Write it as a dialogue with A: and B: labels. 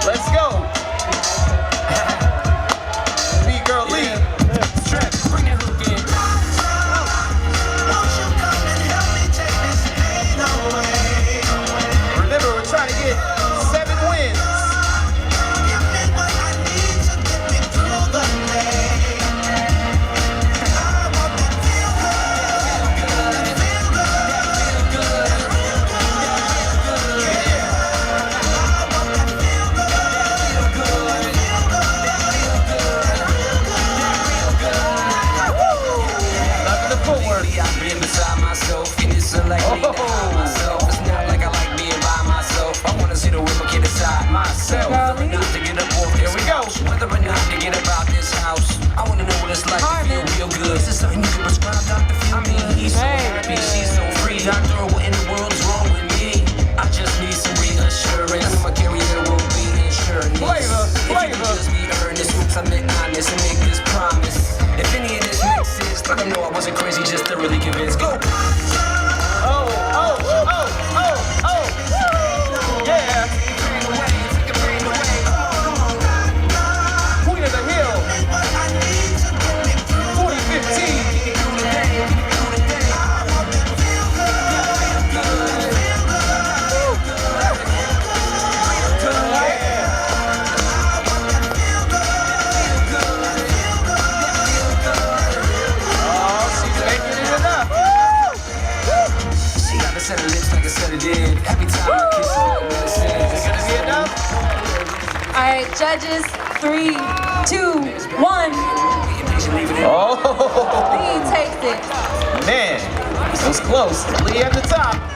A: Let's go. B-Girl Lee.
B: Bring that hook in.
A: Remember, we're trying to get 7 wins.
B: I've been beside myself, and it's unlikely to hide myself. It's not like I like being by myself. I wanna see the whipper get inside myself. Whether or not to get up off this couch, whether or not to get about this house. I wanna know what it's like to feel real good. Is this something you can prescribe, Dr. Phil? I mean, he's so happy, she's so free. Doctor, what in the world is wrong with me? I just need some reassurance. I know my carrier will be insurance.
A: Flavor.
B: If you could just be earnest, oops, I'm being honest and make this promise. If any of this makes sense, let them know I wasn't crazy, just thoroughly convinced. Go!
A: Yeah. Queen of the Hill. 2015.
B: Set her lips like a set it did. Every time I kiss her, it's gonna be enough.
C: All right, judges, 3, 2, 1.
A: Oh,
C: Lee takes it.
A: man, it was close. Lee at the top.